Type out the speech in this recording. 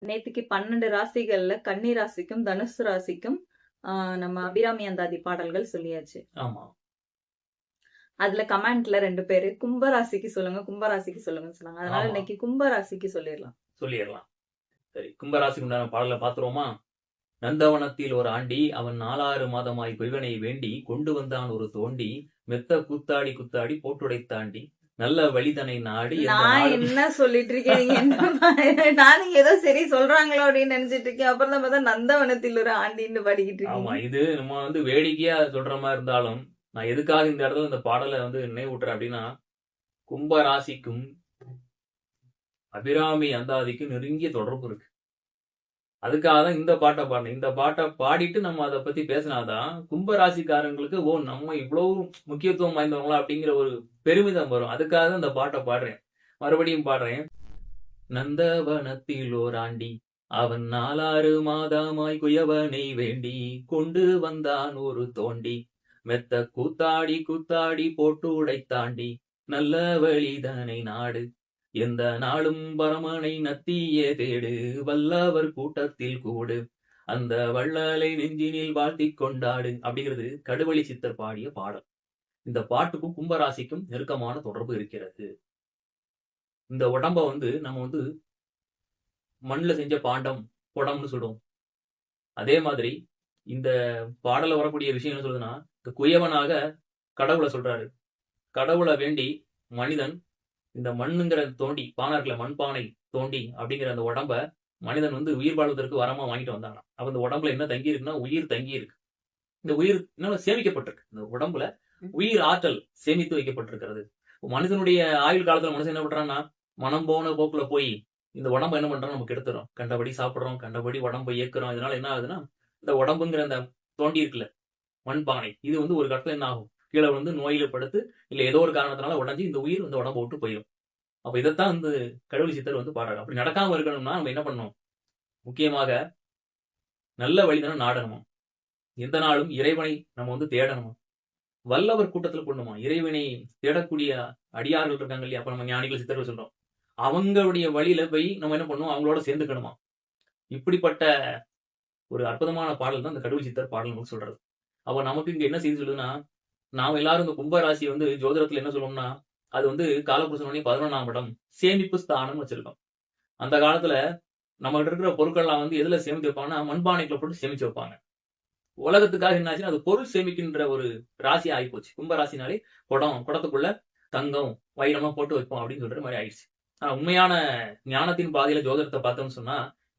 நேத்திக்கு 12 ராசிகள்ல கன்னி ராசிக்கும் தனுசு ராசிக்கும் நம்ம அபிராமி அந்தாதி பாடல்கள் சொல்லியாச்சு. ஆமா. அதுல கமெண்ட்ல 2 பேரு கும்பராசிக்கு சொல்லுங்க கும்பராசிக்கு சொல்லுங்கன்னு சொன்னாங்க. அதனால ஆமா. இன்னைக்கு கும்பராசிக்கு சொல்லிடலாம். சரி, கும்பராசிக்கு உண்டான பாடலை பாத்துருவோமா? நந்தவனத்தில் ஒரு ஆண்டி அவன் 4-6 மாதமாய் பொய்வனை வேண்டி கொண்டு வந்தான் ஒரு தோண்டி மெத்த கூத்தாடி கூத்தாடி போட்டுடைத்தாண்டி நல்ல வழிதனை நாடி நான் என்ன சொல்லிட்டு இருக்கேன், நீங்க என்ன நானும் ஏதோ சரி சொல்றாங்களோ அப்படின்னு நினைச்சிட்டு இருக்கேன். அப்புறம் தான் பார்த்தா நந்தவனத்தில் ஒரு ஆண்டின்னு பாடிக்கிட்டு ஆமா, இருக்கீங்க. இது நம்ம வேடிக்கையா சொல்ற மாதிரி இருந்தாலும் நான் எதுக்காக இந்த இடத்துல இந்த பாடலை நினைவூட்டுறேன் அப்படின்னா, கும்ப ராசிக்கும் அபிராமி அந்தாதிக்கும் நெருங்கிய தொடர்பு இருக்கு. அதுக்காக தான் இந்த பாட்டை பாடினேன். இந்த பாட்டை பாடிட்டு நம்ம அதை பத்தி பேசினாதான் கும்ப ராசிக்காரங்களுக்கு நம்ம இவ்வளவு முக்கியத்துவம் வாய்ந்தவங்களா அப்படிங்கிற ஒரு பெருமிதம் வரும். அதுக்காக தான் இந்த பாட்டை பாடுறேன். மறுபடியும் பாடுறேன். நந்தவனத்தில் ஓராண்டி அவன் 4-6 மாதமாய் குயவனை வேண்டி கொண்டு வந்தான் ஒரு தோண்டி மெத்த கூத்தாடி கூத்தாடி போட்டு உடைத்தாண்டி நல்ல வழிதனை நாடு எந்த நாளும் பரமனை நத்தியே தேடு வல்லவர் கூட்டத்தில் கூடு அந்த வள்ளலை நெஞ்சினில் வாழ்த்திக் கொண்டாடு அப்படிங்கிறது கடுவழி சித்தர் பாடிய பாடல். இந்த பாட்டுக்கும் கும்பராசிக்கும் நெருக்கமான தொடர்பு இருக்கிறது. இந்த உடம்ப நம்ம மண்ணுல செஞ்ச பாண்டம் குடம்னு சொல்லுவோம். அதே மாதிரி இந்த பாடல வரக்கூடிய விஷயம் என்ன சொல்லுதுன்னா, குயவனாக கடவுளை சொல்றாரு. கடவுளை வேண்டி மனிதன் இந்த மண்ணுங்கிற தோண்டி பானை இருக்குல்ல, மண்பானை தோண்டி அப்படிங்கிற அந்த உடம்ப மனிதன் உயிர் வாழ்வதற்கு வரமா வாங்கிட்டு வந்தாங்க. அப்ப இந்த உடம்புல என்ன தங்கி இருக்குன்னா, உயிர் தங்கி இருக்கு. இந்த உயிர் என்ன சேமிக்கப்பட்டிருக்கு. இந்த உடம்புல உயிர் ஆற்றல் சேமித்து வைக்கப்பட்டிருக்கிறது. மனிதனுடைய ஆயுள் காலத்துல மனுஷன் என்ன பண்றான்னா, மனம் போன போக்குல போய் இந்த உடம்பு என்ன பண்றோம், நமக்கு எடுத்துறோம். கண்டபடி சாப்பிடுறோம், கண்டபடி உடம்பை இயக்குறோம். இதனால என்ன ஆகுதுன்னா, இந்த உடம்புங்கிற அந்த தோண்டி இருக்குல்ல மண்பானை, இது ஒரு கட்டத்துல என்ன ஆகும், கீழே நோயில படுத்து இல்ல ஏதோ ஒரு காரணத்தினால உடஞ்சி இந்த உயிர் இந்த உடம்பை விட்டு போயிடும். அப்ப இதைத்தான் கடவுள் சித்தர் பாடுறாரு. அப்படி நடக்காம இருக்கணும்னா நம்ம என்ன பண்ணணும், முக்கியமாக நல்ல வழிதான நாடணுமா, எந்த நாளும் இறைவனை நம்ம தேடணுமா, வல்லவர் கூட்டத்துல கொண்டுமா. இறைவனை தேடக்கூடிய அடியார்கள் இருக்காங்க இல்லையா, அப்ப நம்ம ஞானிகள் சித்தர்கள் சொல்றோம், அவங்களுடைய வழியில போய் நம்ம என்ன பண்ணுவோம், அவங்களோட சேர்ந்துக்கணுமா. இப்படிப்பட்ட ஒரு அற்புதமான பாடல் தான் இந்த கடவுள் சித்தர் பாடல் சொல்றது. அப்ப நமக்கு இங்க என்ன செய்தி சொல்லுதுன்னா, நாம எல்லாரும் இந்த கும்ப ராசி ஜோதிடத்துல என்ன சொல்லுவோம்னா, அது காலபுருஷனுடைய 11ஆம் இடம் சேமிப்பு ஸ்தானம் வச்சிருக்கோம். அந்த காலத்துல நம்ம இருக்கிற பொருட்கள்லாம் எதுல சேமித்து வைப்பாங்கன்னா, மண்பானைக்குள்ள போட்டு சேமிச்சு வைப்பாங்க. உலகத்துக்காக என்ன ஆச்சுன்னா, அது பொருள் சேமிக்கின்ற ஒரு ராசி ஆகிப்போச்சு. கும்ப ராசினாலே குடத்துக்குள்ள தங்கம் வைரமா போட்டு வைப்போம் அப்படின்னு சொல்ற மாதிரி ஆயிடுச்சு. ஆனா உண்மையான ஞானத்தின் பாதையில ஜோதிடத்தை பார்த்தோம்னு சொன்னா,